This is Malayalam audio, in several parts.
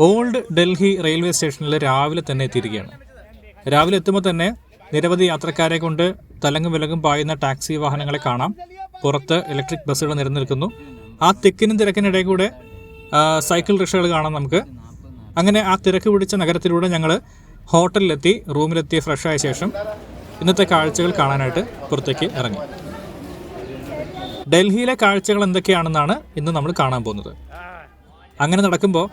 ഓൾഡ് ഡൽഹി റെയിൽവേ സ്റ്റേഷനിൽ രാവിലെ തന്നെ എത്തിയിരിക്കുകയാണ്. രാവിലെ എത്തുമ്പോൾ തന്നെ നിരവധി യാത്രക്കാരെ കൊണ്ട് തലങ്ങും വിലങ്ങും പായുന്ന ടാക്സി വാഹനങ്ങളെ കാണാം. പുറത്ത് ഇലക്ട്രിക് ബസ്സുകൾ നിരന്നിരിക്കുന്നു. ആ തിക്കിനും തിരക്കിനിടയിൽ കൂടെ സൈക്കിൾ റിക്ഷകൾ കാണാം നമുക്ക്. അങ്ങനെ ആ തിരക്ക് പിടിച്ച നഗരത്തിലൂടെ ഞങ്ങൾ ഹോട്ടലിലെത്തി, റൂമിലെത്തി ഫ്രഷായ ശേഷം ഇന്നത്തെ കാഴ്ചകൾ കാണാനായിട്ട് പുറത്തേക്ക് ഇറങ്ങി. ഡൽഹിയിലെ കാഴ്ചകൾ എന്തൊക്കെയാണെന്നാണ് ഇന്ന് നമ്മൾ കാണാൻ പോകുന്നത്. അങ്ങനെ നടക്കുമ്പോൾ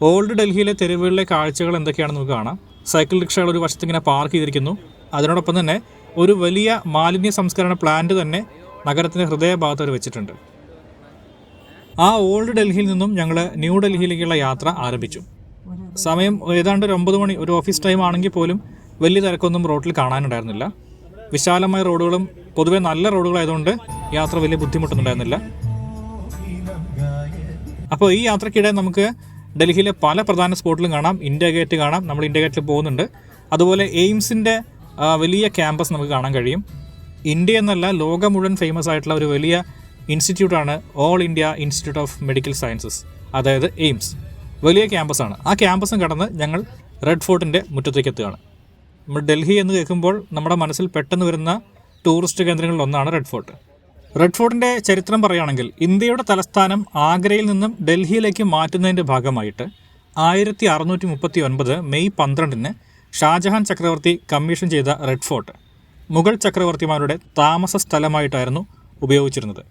ഓൾഡ് ഡൽഹിയിലെ തെരുവുകളിലെ കാഴ്ചകൾ എന്തൊക്കെയാണെന്ന് നമുക്ക് കാണാം. സൈക്കിൾ റിക്ഷകൾ ഒരു വശത്ത് ഇങ്ങനെ പാർക്ക് ചെയ്തിരിക്കുന്നു. അതിനോടൊപ്പം തന്നെ ഒരു വലിയ മാലിന്യ സംസ്കരണ പ്ലാന്റ് തന്നെ നഗരത്തിൻ്റെ ഹൃദയഭാഗത്ത് അവർ വെച്ചിട്ടുണ്ട്. ആ ഓൾഡ് ഡൽഹിയിൽ നിന്നും ഞങ്ങൾ ന്യൂ ഡൽഹിയിലേക്കുള്ള യാത്ര ആരംഭിച്ചു. സമയം ഏതാണ്ട് ഒരു 9 മണി, ഒരു ഓഫീസ് ടൈം ആണെങ്കിൽ പോലും വലിയ തിരക്കൊന്നും റോഡിൽ കാണാനുണ്ടായിരുന്നില്ല. വിശാലമായ റോഡുകളും പൊതുവെ നല്ല റോഡുകളായതുകൊണ്ട് യാത്ര വലിയ ബുദ്ധിമുട്ടൊന്നുണ്ടായിരുന്നില്ല. അപ്പോൾ ഈ യാത്രയ്ക്കിടെ നമുക്ക് ഡൽഹിയിലെ പല പ്രധാന സ്പോട്ടിലും കാണാം. ഇന്ത്യ ഗേറ്റ് കാണാം, നമ്മൾ ഇന്ത്യ ഗേറ്റിൽ പോകുന്നുണ്ട്. അതുപോലെ എയിംസിൻ്റെ വലിയ ക്യാമ്പസ് നമുക്ക് കാണാൻ കഴിയും. ഇന്ത്യ എന്നല്ല, ലോകം മുഴുവൻ ഫേമസ് ആയിട്ടുള്ള ഒരു വലിയ ഇൻസ്റ്റിറ്റ്യൂട്ടാണ് all India institute of medical sciences, അതായത് എയിംസ്. വലിയ ക്യാമ്പസാണ്. ആ ക്യാമ്പസും കടന്ന് ഞങ്ങൾ റെഡ് ഫോർട്ടിൻ്റെ മുറ്റത്തേക്ക് എത്തുകയാണ്. നമ്മൾ ഡൽഹി എന്ന് കേൾക്കുമ്പോൾ നമ്മുടെ മനസ്സിൽ പെട്ടെന്ന് വരുന്ന ടൂറിസ്റ്റ് കേന്ദ്രങ്ങളിൽ ഒന്നാണ് റെഡ് ഫോർട്ട്. റെഡ് ഫോർട്ടിൻ്റെ ചരിത്രം പറയുകയാണെങ്കിൽ ഇന്ത്യയുടെ തലസ്ഥാനം ആഗ്രയിൽ നിന്നും ഡൽഹിയിലേക്ക് മാറ്റുന്നതിൻ്റെ ഭാഗമായിട്ട് 1639 മെയ് 12 ഷാജഹാൻ ചക്രവർത്തി കമ്മീഷൻ ചെയ്ത റെഡ് ഫോർട്ട് മുഗൾ ചക്രവർത്തിമാരുടെ താമസ സ്ഥലമായിട്ടായിരുന്നു ഉപയോഗിച്ചിരുന്നത്.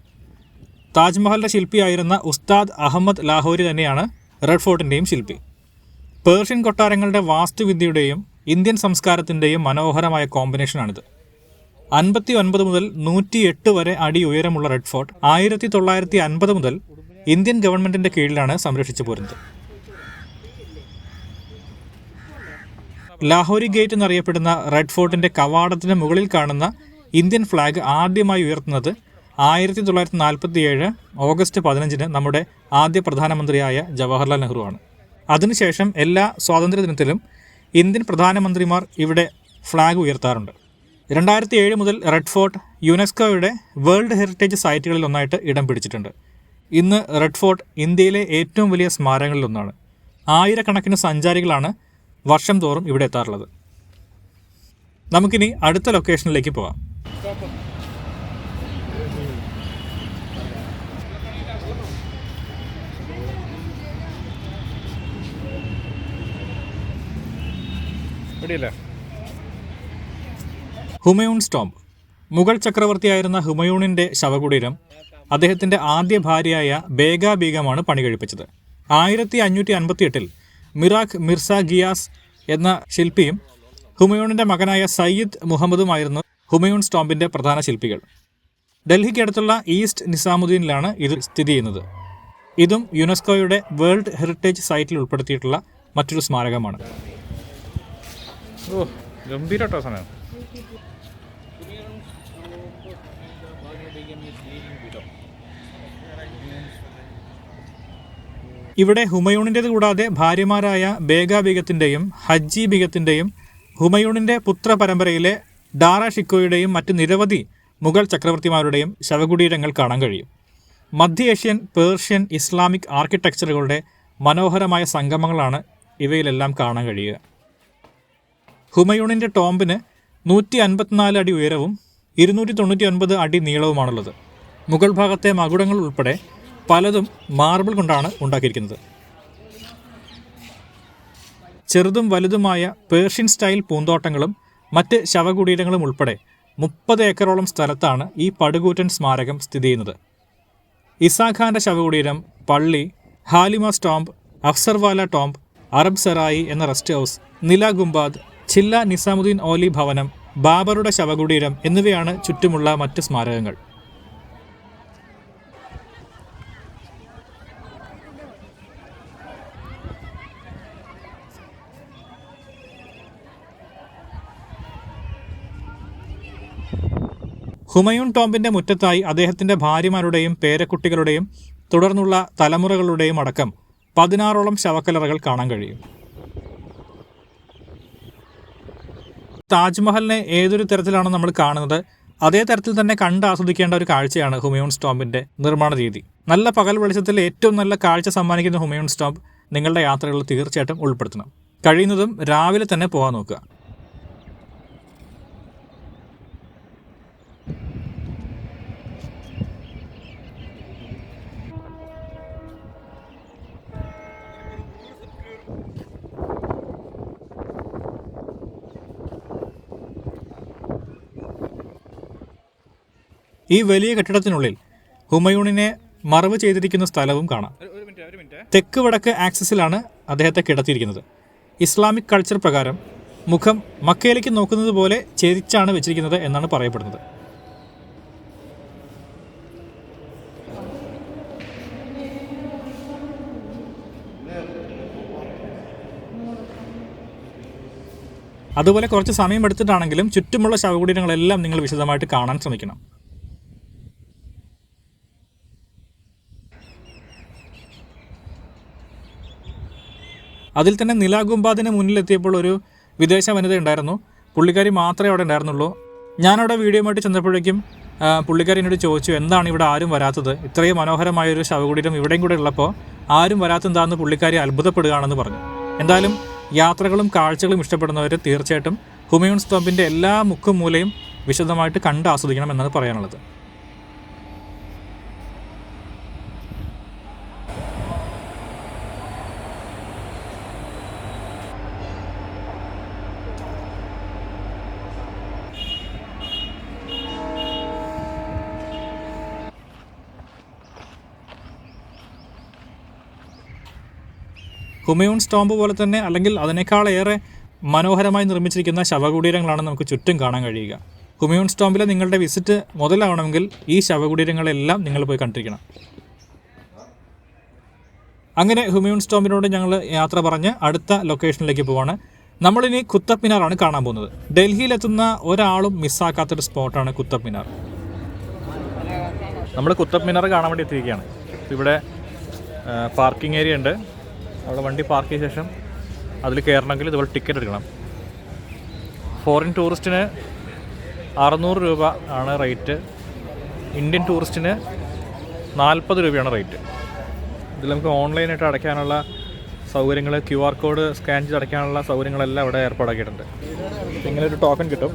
താജ്മഹലിൻ്റെ ശില്പിയായിരുന്ന ഉസ്താദ് അഹമ്മദ് ലാഹോരി തന്നെയാണ് റെഡ് ഫോർട്ടിൻ്റെയും ശില്പി. പേർഷ്യൻ കൊട്ടാരങ്ങളുടെ വാസ്തുവിദ്യയുടെയും ഇന്ത്യൻ സംസ്കാരത്തിൻ്റെയും മനോഹരമായ കോമ്പിനേഷനാണിത്. 59 മുതൽ 108 വരെ അടി ഉയരമുള്ള റെഡ് ഫോർട്ട് 1950 മുതൽ ഇന്ത്യൻ ഗവൺമെൻറ്റിൻ്റെ കീഴിലാണ് സംരക്ഷിച്ചു പോരുന്നത്. ലാഹോരി ഗേറ്റ് എന്നറിയപ്പെടുന്ന റെഡ് ഫോർട്ടിൻ്റെ കവാടത്തിന് മുകളിൽ കാണുന്ന ഇന്ത്യൻ ഫ്ലാഗ് ആദ്യമായി ഉയർത്തുന്നത് 1947 ഓഗസ്റ്റ് 15 നമ്മുടെ ആദ്യ പ്രധാനമന്ത്രിയായ ജവഹർലാൽ നെഹ്റുവാണ്. അതിനുശേഷം എല്ലാ സ്വാതന്ത്ര്യദിനത്തിലും ഇന്ത്യൻ പ്രധാനമന്ത്രിമാർ ഇവിടെ ഫ്ലാഗ് ഉയർത്താറുണ്ട്. 2007 മുതൽ റെഡ് ഫോർട്ട് യുനെസ്കോയുടെ വേൾഡ് ഹെറിറ്റേജ് സൈറ്റുകളിൽ ഒന്നായിട്ട് ഇടം പിടിച്ചിട്ടുണ്ട്. ഇന്ന് റെഡ് ഫോർട്ട് ഇന്ത്യയിലെ ഏറ്റവും വലിയ സ്മാരകങ്ങളിലൊന്നാണ്. ആയിരക്കണക്കിന് സഞ്ചാരികളാണ് വർഷം തോറും ഇവിടെ എത്താറുള്ളത്. നമുക്കിനി അടുത്ത ലൊക്കേഷനിലേക്ക് പോകാം. ഹുമയൂൺസ് ടോംബ്. മുഗൾ ചക്രവർത്തിയായിരുന്ന ഹുമയൂണിൻ്റെ ശവകുടീരം അദ്ദേഹത്തിൻ്റെ ആദ്യ ഭാര്യയായ ബേഗ ബീഗമാണ് പണി കഴിപ്പിച്ചത്. 1558 മിറാഖ് മിർസ ഗിയാസ് എന്ന ശില്പിയും ഹുമയൂണിൻ്റെ മകനായ സയ്യിദ് മുഹമ്മദുമായിരുന്നു ഹുമയൂൺസ് ടോംബിൻ്റെ പ്രധാന ശില്പികൾ. ഡൽഹിക്ക് അടുത്തുള്ള ഈസ്റ്റ് നിസാമുദ്ദീനിലാണ് ഇത് സ്ഥിതി ചെയ്യുന്നത്. ഇതും യുനെസ്കോയുടെ വേൾഡ് ഹെറിറ്റേജ് സൈറ്റിൽ ഉൾപ്പെടുത്തിയിട്ടുള്ള മറ്റൊരു സ്മാരകമാണ്. ഇവിടെ ഹുമയൂണിൻ്റേത് കൂടാതെ ഭാര്യമാരായ ബേഗ ബീഗത്തിൻ്റെയും ഹജ്ജി ബീഗത്തിൻ്റെയും ഹുമയൂണിൻ്റെ പുത്രപരമ്പരയിലെ ഡാറ ഷിക്കോയുടെയും മറ്റ് നിരവധി മുഗൾ ചക്രവർത്തിമാരുടെയും ശവകുടീരങ്ങൾ കാണാൻ കഴിയും. മധ്യ ഏഷ്യൻ, പേർഷ്യൻ, ഇസ്ലാമിക് ആർക്കിടെക്ചറുകളുടെ മനോഹരമായ സംഗമങ്ങളാണ് ഇവയിലെല്ലാം കാണാൻ കഴിയുക. ഹുമയൂണിൻ്റെ ടോംബിന് 154 അടി ഉയരവും 299 അടി നീളവുമാണുള്ളത്. മുകൾ ഭാഗത്തെ മകുടങ്ങൾ ഉൾപ്പെടെ പലതും മാർബിൾ കൊണ്ടാണ് ഉണ്ടാക്കിയിരിക്കുന്നത്. ചെറുതും വലുതുമായ പേർഷ്യൻ സ്റ്റൈൽ പൂന്തോട്ടങ്ങളും മറ്റ് ശവകുടീരങ്ങളും ഉൾപ്പെടെ 30 ഏക്കറോളം സ്ഥലത്താണ് ഈ പടുകൂറ്റൻ സ്മാരകം സ്ഥിതി ചെയ്യുന്നത്. ഇസാഖാൻ്റെ ശവകുടീരം, പള്ളി, ഹാലിമാസ് ടോംബ്, അഫ്സർവാല ടോംബ്, അറബ് സെറായി എന്ന റെസ്റ്റ് ഹൗസ്, നില ഗുംബാദ്, ചില്ല നിസാമുദ്ദീൻ ഓലി ഭവനം, ബാബറുടെ ശവകുടീരം എന്നിവയാണ് ചുറ്റുമുള്ള മറ്റ് സ്മാരകങ്ങൾ. ഹുമയൂൺ ടോംബിൻ്റെ മുറ്റത്തായി അദ്ദേഹത്തിൻ്റെ ഭാര്യമാരുടെയും പേരക്കുട്ടികളുടെയും തുടർന്നുള്ള തലമുറകളുടെയും അടക്കം 16ഓളം ശവക്കല്ലറകൾ കാണാൻ കഴിയും. താജ്മഹലിനെ ഏതൊരു തരത്തിലാണ് നമ്മൾ കാണുന്നത്, അതേ തരത്തിൽ തന്നെ കണ്ട് ആസ്വദിക്കേണ്ട ഒരു കാഴ്ചയാണ് ഹുമയൂൺസ് ടോംബിൻ്റെ നിർമ്മാണ രീതി. നല്ല പകൽ വെളിച്ചത്തിൽ ഏറ്റവും നല്ല കാഴ്ച സമ്മാനിക്കുന്ന ഹുമയൂൺസ് ടോംബ് നിങ്ങളുടെ യാത്രകളിൽ തീർച്ചയായിട്ടും ഉൾപ്പെടുത്തണം. കഴിയുന്നതും രാവിലെ തന്നെ പോകാൻ നോക്കുക. ഈ വലിയ കെട്ടിടത്തിനുള്ളിൽ ഹുമയൂണിനെ മറവ് ചെയ്തിരിക്കുന്ന സ്ഥലവും കാണാം. തെക്ക് വടക്ക് ആക്സിസിലാണ് അദ്ദേഹത്തെ കിടത്തിയിരിക്കുന്നത്. ഇസ്ലാമിക് കൾച്ചർ പ്രകാരം മുഖം മക്കയിലേക്ക് നോക്കുന്നത് പോലെ ചെരിച്ചാണ് വെച്ചിരിക്കുന്നത് എന്നാണ് പറയപ്പെടുന്നത്. അതുപോലെ കുറച്ച് സമയം എടുത്തിട്ടാണെങ്കിലും ചുറ്റുമുള്ള ശവകുടീരങ്ങളെല്ലാം നിങ്ങൾ വിശദമായിട്ട് കാണാൻ ശ്രമിക്കണം. അതിൽ തന്നെ നിലാഗുംബാദിന് മുന്നിലെത്തിയപ്പോൾ ഒരു വിദേശ വനിത ഉണ്ടായിരുന്നു. പുള്ളിക്കാരി മാത്രമേ അവിടെ ഉണ്ടായിരുന്നുള്ളൂ. ഞാനവിടെ വീഡിയോയുമായിട്ട് ചെന്നപ്പോഴേക്കും പുള്ളിക്കാരി എന്നോട് ചോദിച്ചു, എന്താണ് ഇവിടെ ആരും വരാത്തത്? ഇത്രയും മനോഹരമായൊരു ശവകുടീരം ഇവിടെയും കൂടെ ഉള്ളപ്പോൾ ആരും വരാത്തെന്താണെന്ന് പുള്ളിക്കാരി അത്ഭുതപ്പെടുകയാണെന്ന് പറഞ്ഞു. എന്തായാലും യാത്രകളും കാഴ്ചകളും ഇഷ്ടപ്പെടുന്നവർ തീർച്ചയായിട്ടും ഹുമയൂൺസ് ടോംബിൻ്റെ എല്ലാ മുക്കും മൂലയും വിശദമായിട്ട് കണ്ട് ആസ്വദിക്കണം എന്നാണ് പറയാനുള്ളത്. ഹുമയൂൺസ് ടോംബ് പോലെ തന്നെ അല്ലെങ്കിൽ അതിനേക്കാളേറെ മനോഹരമായി നിർമ്മിച്ചിരിക്കുന്ന ശവകുടീരങ്ങളാണ് നമുക്ക് ചുറ്റും കാണാൻ കഴിയുക. ഹുമയൂൺസ് ടോംബിലെ നിങ്ങളുടെ വിസിറ്റ് മുതലാവണമെങ്കിൽ ഈ ശവകുടീരങ്ങളെല്ലാം നിങ്ങൾ പോയി കണ്ടിരിക്കണം. അങ്ങനെ ഹുമയൂൺസ് ടോംബിനോട് ഞങ്ങൾ യാത്ര പറഞ്ഞ് അടുത്ത ലൊക്കേഷനിലേക്ക് പോവാണ്. നമ്മളിനി കുത്തബ് മിനാറാണ് കാണാൻ പോകുന്നത്. ഡൽഹിയിലെത്തുന്ന ഒരാളും മിസ്സാക്കാത്തൊരു സ്പോട്ടാണ് കുത്തബ് മിനാർ. നമ്മൾ കുത്തബ് മിനാർ കാണാൻ വേണ്ടി എത്തിയിരിക്കുകയാണ്. ഇവിടെ പാർക്കിംഗ് ഏരിയ ഉണ്ട്. അവിടെ വണ്ടി പാർക്ക് ചെയ്ത ശേഷം അതിൽ കയറണമെങ്കിൽ ഇതുപോലെ ടിക്കറ്റ് എടുക്കണം. ഫോറിൻ ടൂറിസ്റ്റിന് 600 രൂപ ആണ് റേറ്റ്. ഇന്ത്യൻ ടൂറിസ്റ്റിന് 40 രൂപയാണ് റേറ്റ്. ഇതിൽ നമുക്ക് ഓൺലൈനായിട്ട് അടയ്ക്കാനുള്ള സൗകര്യങ്ങൾ, QR കോഡ് സ്കാൻ ചെയ്ത് അടയ്ക്കാനുള്ള സൗകര്യങ്ങളെല്ലാം ഇവിടെ ഏർപ്പാടാക്കിയിട്ടുണ്ട്. ഇങ്ങനെ ഒരു ടോക്കൺ കിട്ടും.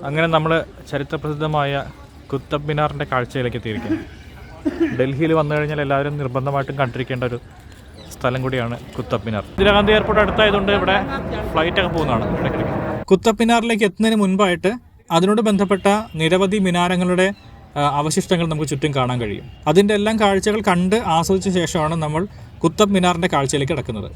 അങ്ങനെ നമ്മൾ ചരിത്രപ്രസിദ്ധമായ കുത്തബ് മിനാറിൻ്റെ കാഴ്ചയിലേക്ക് എത്തിയിരിക്കുന്നു. ഡൽഹിയിൽ വന്നു കഴിഞ്ഞാൽ എല്ലാവരും നിർബന്ധമായിട്ടും കണ്ടിരിക്കേണ്ട ഒരു സ്ഥലം കൂടിയാണ് കുത്തബ് മിനാർ. ഇന്ദിരാഗാന്ധി എയർപോർട്ട് അടുത്തായതുകൊണ്ട് ഇവിടെ ഫ്ലൈറ്റൊക്കെ പോകുന്നതാണ്. കുത്തബ് മിനാറിലേക്ക് എത്തുന്നതിന് മുൻപായിട്ട് അതിനോട് ബന്ധപ്പെട്ട നിരവധി മിനാരങ്ങളുടെ അവശിഷ്ടങ്ങൾ നമുക്ക് ചുറ്റും കാണാൻ കഴിയും. അതിൻ്റെ എല്ലാം കാഴ്ചകൾ കണ്ട് ആസ്വദിച്ച ശേഷമാണ് നമ്മൾ കുത്തബ് മിനാറിൻ്റെ കാഴ്ചയിലേക്ക് കിടക്കുന്നത്.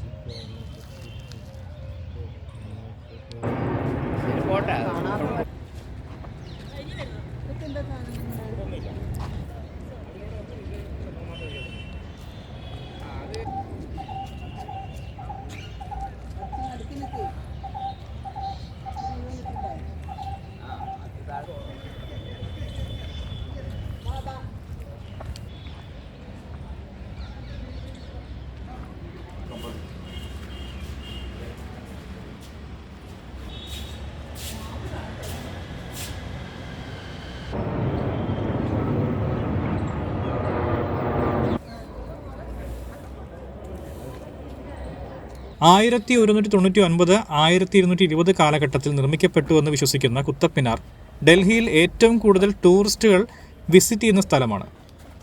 ആയിരത്തി 1199, 1220 കാലഘട്ടത്തിൽ നിർമ്മിക്കപ്പെട്ടുവെന്ന് വിശ്വസിക്കുന്ന കുത്തബ് മിനാർ ഡൽഹിയിൽ ഏറ്റവും കൂടുതൽ ടൂറിസ്റ്റുകൾ വിസിറ്റ് ചെയ്യുന്ന സ്ഥലമാണ്.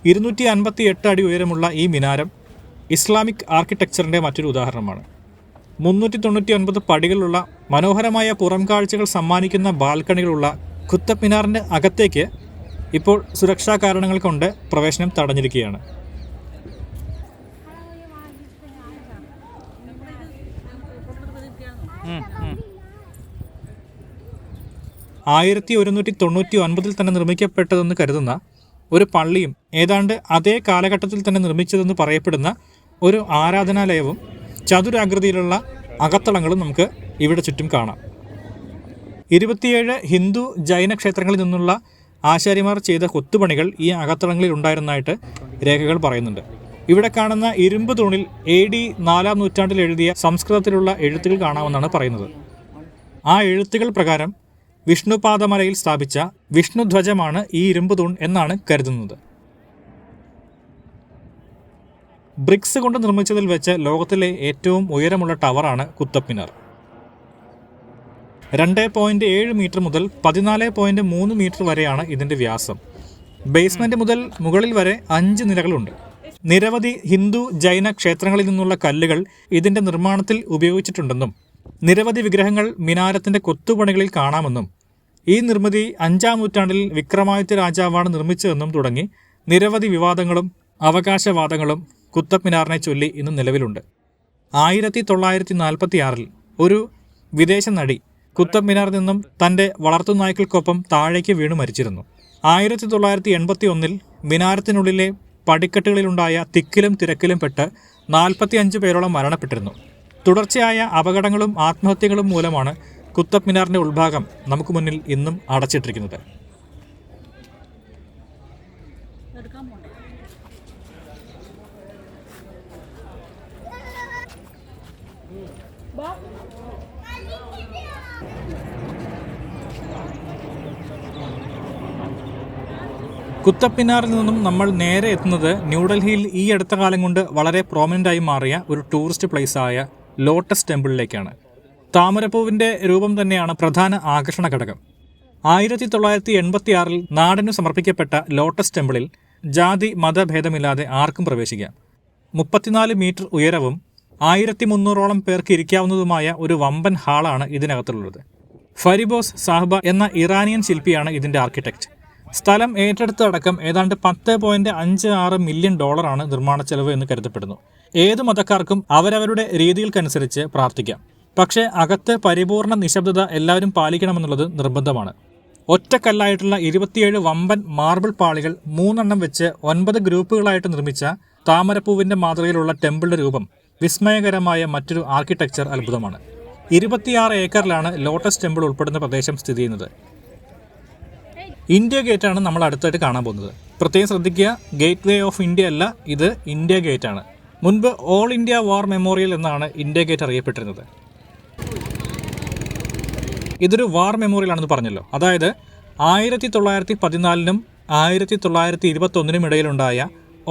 258 അടി ഉയരമുള്ള ഈ മിനാരം ഇസ്ലാമിക് ആർക്കിടെക്ചറിൻ്റെ മറ്റൊരു ഉദാഹരണമാണ്. 399 പടികളുള്ള മനോഹരമായ പുറം കാഴ്ചകൾ സമ്മാനിക്കുന്ന ബാൽക്കണികളുള്ള കുത്തബ് മിനാറിൻ്റെ അകത്തേക്ക് ഇപ്പോൾ സുരക്ഷാ കാരണങ്ങൾ കൊണ്ട് പ്രവേശനം തടഞ്ഞിരിക്കുകയാണ്. ആയിരത്തി 1199 തന്നെ നിർമ്മിക്കപ്പെട്ടതെന്ന് കരുതുന്ന ഒരു പള്ളിയും ഏതാണ്ട് അതേ കാലഘട്ടത്തിൽ തന്നെ നിർമ്മിച്ചതെന്ന് പറയപ്പെടുന്ന ഒരു ആരാധനാലയവും ചതുരാകൃതിയിലുള്ള അകത്തളങ്ങളും നമുക്ക് ഇവിടെ ചുറ്റും കാണാം. 27 ഹിന്ദു ജൈന ക്ഷേത്രങ്ങളിൽ നിന്നുള്ള ആശാരിമാർ ചെയ്ത കൊത്തുപണികൾ ഈ അകത്തളങ്ങളിൽ ഉണ്ടായിരുന്നതായിട്ട് രേഖകൾ പറയുന്നുണ്ട്. ഇവിടെ കാണുന്ന ഇരുമ്പ് തൂണിൽ AD 4-ാം നൂറ്റാണ്ടിൽ എഴുതിയ സംസ്കൃതത്തിലുള്ള എഴുത്തുകൾ കാണാമെന്നാണ് പറയുന്നത്. ആ എഴുത്തുകൾ പ്രകാരം വിഷ്ണുപാദമലയിൽ സ്ഥാപിച്ച വിഷ്ണുധ്വജമാണ് ഈ ഇരുമ്പ് തൂൺ എന്നാണ് കരുതുന്നത്. ബ്രിക്സ് കൊണ്ട് നിർമ്മിച്ചതിൽ വെച്ച് ലോകത്തിലെ ഏറ്റവും ഉയരമുള്ള ടവറാണ് കുത്തബ് മിനാർ. 2.7 മീറ്റർ മുതൽ 14.3 മീറ്റർ വരെയാണ് ഇതിൻ്റെ വ്യാസം. ബേസ്മെന്റ് മുതൽ മുകളിൽ വരെ 5 നിലകളുണ്ട്. നിരവധി ഹിന്ദു ജൈന ക്ഷേത്രങ്ങളിൽ നിന്നുള്ള കല്ലുകൾ ഇതിൻ്റെ നിർമ്മാണത്തിൽ ഉപയോഗിച്ചിട്ടുണ്ടെന്നും നിരവധി വിഗ്രഹങ്ങൾ മിനാരത്തിൻ്റെ കൊത്തുപണികളിൽ കാണാമെന്നും ഈ നിർമ്മിതി 5-ാം നൂറ്റാണ്ടിൽ വിക്രമാദിത്യ രാജാവാണ് നിർമ്മിച്ചതെന്നും തുടങ്ങി നിരവധി വിവാദങ്ങളും അവകാശവാദങ്ങളും കുത്തബ് മിനാറിനെ ചൊല്ലി ഇന്ന് നിലവിലുണ്ട്. 1946 ഒരു വിദേശ നടി കുത്തബ് മിനാറിൽ നിന്നും തൻ്റെ വളർത്തുനായ്ക്കൾക്കൊപ്പം താഴേക്ക് വീണു മരിച്ചിരുന്നു. 1981 മിനാരത്തിനുള്ളിലെ പടിക്കെട്ടുകളിലുണ്ടായ തിക്കിലും തിരക്കിലും പെട്ട് 45 പേരോളം മരണപ്പെട്ടിരുന്നു. തുടർച്ചയായ അപകടങ്ങളും ആത്മഹത്യകളും മൂലമാണ് കുത്തബ് മിനാറിൻ്റെ ഉൾഭാഗം നമുക്ക് മുന്നിൽ ഇന്നും അടച്ചിട്ടിരിക്കുന്നത്. കുത്തബ് മിനാറിൽ നിന്നും നമ്മൾ നേരെ എത്തുന്നത് ന്യൂഡൽഹിയിൽ ഈ അടുത്ത കാലം കൊണ്ട് വളരെ പ്രോമിനൻ്റായി മാറിയ ഒരു ടൂറിസ്റ്റ് പ്ലേസായ ലോട്ടസ് ടെമ്പിളിലേക്കാണ്. താമരപ്പൂവിൻ്റെ രൂപം തന്നെയാണ് പ്രധാന ആകർഷണ ഘടകം. 1986 നാടിനു സമർപ്പിക്കപ്പെട്ട ലോട്ടസ് ടെമ്പിളിൽ ജാതി മതഭേദമില്ലാതെ ആർക്കും പ്രവേശിക്കാം. 34 മീറ്റർ ഉയരവും 1300ഓളം പേർക്ക് ഇരിക്കാവുന്നതുമായ ഒരു വമ്പൻ ഹാളാണ് ഇതിനകത്തുള്ളത്. ഫരിബോസ് സാഹ്ബ എന്ന ഇറാനിയൻ ശില്പിയാണ് ഇതിൻ്റെ ആർക്കിടെക്ട്. സ്ഥലം ഏറ്റെടുത്തടക്കം ഏതാണ്ട് $10.56 മില്യൺ നിർമ്മാണ ചെലവ് എന്ന് കരുതപ്പെടുന്നു. ഏതു മതക്കാർക്കും അവരവരുടെ രീതികൾക്കനുസരിച്ച് പ്രാർത്ഥിക്കാം. പക്ഷേ അകത്ത് പരിപൂർണ നിശബ്ദത എല്ലാവരും പാലിക്കണമെന്നുള്ളത് നിർബന്ധമാണ്. ഒറ്റക്കല്ലായിട്ടുള്ള 27 വമ്പൻ മാർബിൾ പാളികൾ 3 വെച്ച് 9 ഗ്രൂപ്പുകളായിട്ട് നിർമ്മിച്ച താമരപ്പൂവിൻ്റെ മാതൃകയിലുള്ള ടെമ്പിളിൻ്റെ രൂപം വിസ്മയകരമായ മറ്റൊരു ആർക്കിടെക്ചർ അത്ഭുതമാണ്. 26 ഏക്കറിലാണ് ലോട്ടസ് ടെമ്പിൾ ഉൾപ്പെടുന്ന പ്രദേശം സ്ഥിതി ചെയ്യുന്നത്. ഇന്ത്യ ഗേറ്റാണ് നമ്മൾ അടുത്തായിട്ട് കാണാൻ പോകുന്നത്. പ്രത്യേകം ശ്രദ്ധിക്കുക, ഗേറ്റ് വേ ഓഫ് ഇന്ത്യ അല്ല, ഇത് ഇന്ത്യ ഗേറ്റാണ്. മുൻപ് ഓൾ ഇന്ത്യ വാർ മെമ്മോറിയൽ എന്നാണ് ഇന്ത്യ ഗേറ്റ് അറിയപ്പെട്ടിരുന്നത്. ഇതൊരു വാർ മെമ്മോറിയൽ ആണെന്ന് പറഞ്ഞല്ലോ. അതായത് 1914 1921 ഇടയിലുണ്ടായ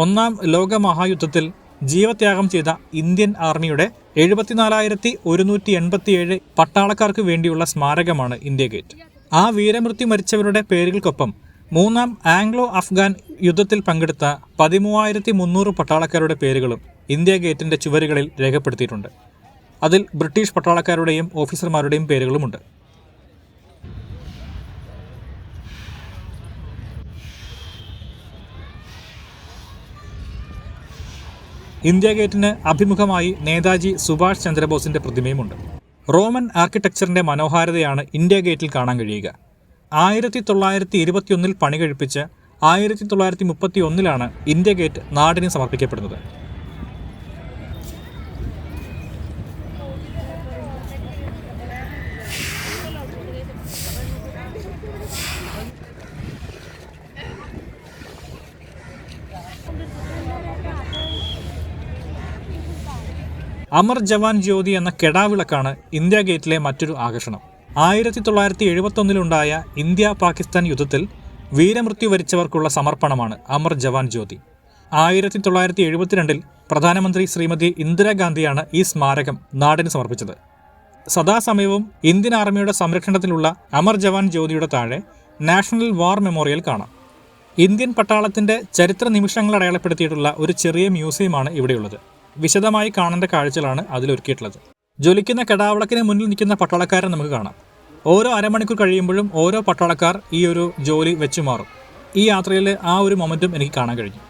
1-ാം ലോക മഹായുദ്ധത്തിൽ ജീവത്യാഗം ചെയ്ത ഇന്ത്യൻ ആർമിയുടെ 74,187 പട്ടാളക്കാർക്ക് വേണ്ടിയുള്ള സ്മാരകമാണ് ഇന്ത്യ ഗേറ്റ്. ആ വീരമൃത്യു മരിച്ചവരുടെ പേരുകൾക്കൊപ്പം 3-ാം ആംഗ്ലോ അഫ്ഗാൻ യുദ്ധത്തിൽ പങ്കെടുത്ത 13,300 പട്ടാളക്കാരുടെ പേരുകളും ഇന്ത്യ ഗേറ്റിൻ്റെ ചുവരുകളിൽ രേഖപ്പെടുത്തിയിട്ടുണ്ട്. അതിൽ ബ്രിട്ടീഷ് പട്ടാളക്കാരുടെയും ഓഫീസർമാരുടെയും പേരുകളുമുണ്ട്. ഇന്ത്യ ഗേറ്റിന് അഭിമുഖമായി നേതാജി സുഭാഷ് ചന്ദ്രബോസിന്റെ പ്രതിമയുമുണ്ട്. റോമൻ ആർക്കിടെക്ചറിന്റെ മനോഹാരിതയാണ് ഇന്ത്യ ഗേറ്റിൽ കാണാൻ കഴിയുക. 1921 പണി കഴിപ്പിച്ച് 1931 ഇന്ത്യ ഗേറ്റ് നാടിന് സമർപ്പിക്കപ്പെടുന്നത്. അമർ ജവാൻ ജ്യോതി എന്ന കെടാവിളക്കാണ് ഇന്ത്യ ഗേറ്റിലെ മറ്റൊരു ആകർഷണം. 1971 ഇന്ത്യ പാകിസ്ഥാൻ യുദ്ധത്തിൽ വീരമൃത്യു വരിച്ചവർക്കുള്ള സമർപ്പണമാണ് അമർ ജവാൻ ജ്യോതി. 1972 പ്രധാനമന്ത്രി ശ്രീമതി ഇന്ദിരാഗാന്ധിയാണ് ഈ സ്മാരകം നാടിന് സമർപ്പിച്ചത്. സദാസമയവും ഇന്ത്യൻ ആർമിയുടെ സംരക്ഷണത്തിലുള്ള അമർ ജവാൻ ജ്യോതിയുടെ താഴെ നാഷണൽ വാർ മെമ്മോറിയൽ കാണാം. ഇന്ത്യൻ പട്ടാളത്തിന്റെ ചരിത്ര നിമിഷങ്ങൾ അടയാളപ്പെടുത്തിയിട്ടുള്ള ഒരു ചെറിയ മ്യൂസിയമാണ് ഇവിടെയുള്ളത്. വിശദമായി കാണേണ്ട കാഴ്ചകളാണ് അതിലൊരുക്കിയിട്ടുള്ളത്. ജ്വലിക്കുന്ന കെടാവിളക്കിന് മുന്നിൽ നിൽക്കുന്ന പട്ടാളക്കാരെ നമുക്ക് കാണാം. ഓരോ അരമണിക്കൂർ കഴിയുമ്പോഴും ഓരോ പട്ടാളക്കാർ ഈ ഒരു ജോലി വെച്ചു മാറും. ഈ യാത്രയിൽ ആ ഒരു മൊമെന്റും എനിക്ക് കാണാൻ കഴിഞ്ഞു.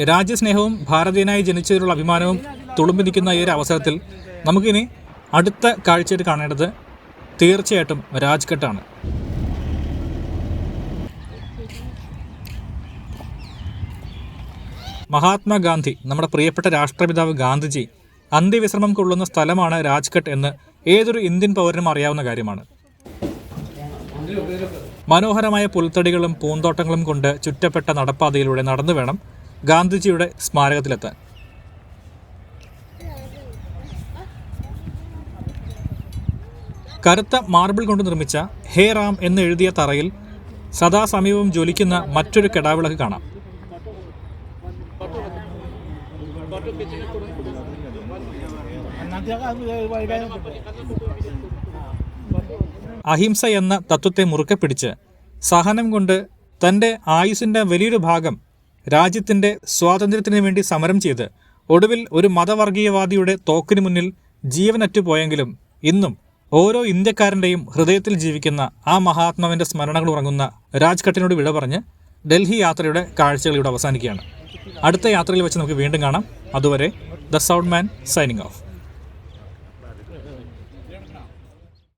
രാജ്യസ്നേഹവും ഭാരതീയനായി ജനിച്ചതിലുള്ള അഭിമാനവും തുളുമ്പി നിൽക്കുന്ന ഈ ഒരു അവസരത്തിൽ നമുക്കിനി അടുത്ത കാഴ്ചയായിട്ട് കാണേണ്ടത് തീർച്ചയായിട്ടും രാജ്ഘട്ടാണ്. മഹാത്മാഗാന്ധി, നമ്മുടെ പ്രിയപ്പെട്ട രാഷ്ട്രപിതാവ് ഗാന്ധിജി അന്ത്യവിശ്രമം കൊള്ളുന്ന സ്ഥലമാണ് രാജ്ഘട്ട് എന്ന് ഏതൊരു ഇന്ത്യൻ പൗരനും അറിയാവുന്ന കാര്യമാണ്. മനോഹരമായ പുൽത്തടികളും പൂന്തോട്ടങ്ങളും കൊണ്ട് ചുറ്റപ്പെട്ട നടപ്പാതയിലൂടെ നടന്നു വേണം ഗാന്ധിജിയുടെ സ്മാരകത്തിലെത്താൻ. കറുത്ത മാർബിൾ കൊണ്ട് നിർമ്മിച്ച ഹേ റാം എന്ന് എഴുതിയ തറയിൽ സദാസമയവും ജ്വലിക്കുന്ന മറ്റൊരു കെടാവിളക്ക് കാണാം. അഹിംസ എന്ന തത്വത്തെ മുറുക്കെ പിടിച്ച് സഹനം കൊണ്ട് തൻ്റെ ആയുസ്സിൻ്റെ വലിയൊരു ഭാഗം രാജ്യത്തിൻ്റെ സ്വാതന്ത്ര്യത്തിന് വേണ്ടി സമരം ചെയ്ത് ഒടുവിൽ ഒരു മതവർഗീയവാദിയുടെ തോക്കിന് മുന്നിൽ ജീവനറ്റുപോയെങ്കിലും ഇന്നും ഓരോ ഇന്ത്യക്കാരൻ്റെയും ഹൃദയത്തിൽ ജീവിക്കുന്ന ആ മഹാത്മാവിൻ്റെ സ്മരണകൾ ഉറങ്ങുന്ന രാജ്ഘട്ടിനോട് വിട പറഞ്ഞ് ഡൽഹി യാത്രയുടെ കാഴ്ചകൾ ഇവിടെ അവസാനിക്കുകയാണ്. അടുത്ത യാത്രയിൽ വെച്ച് നമുക്ക് വീണ്ടും കാണാം. അതുവരെ the sound man signing off.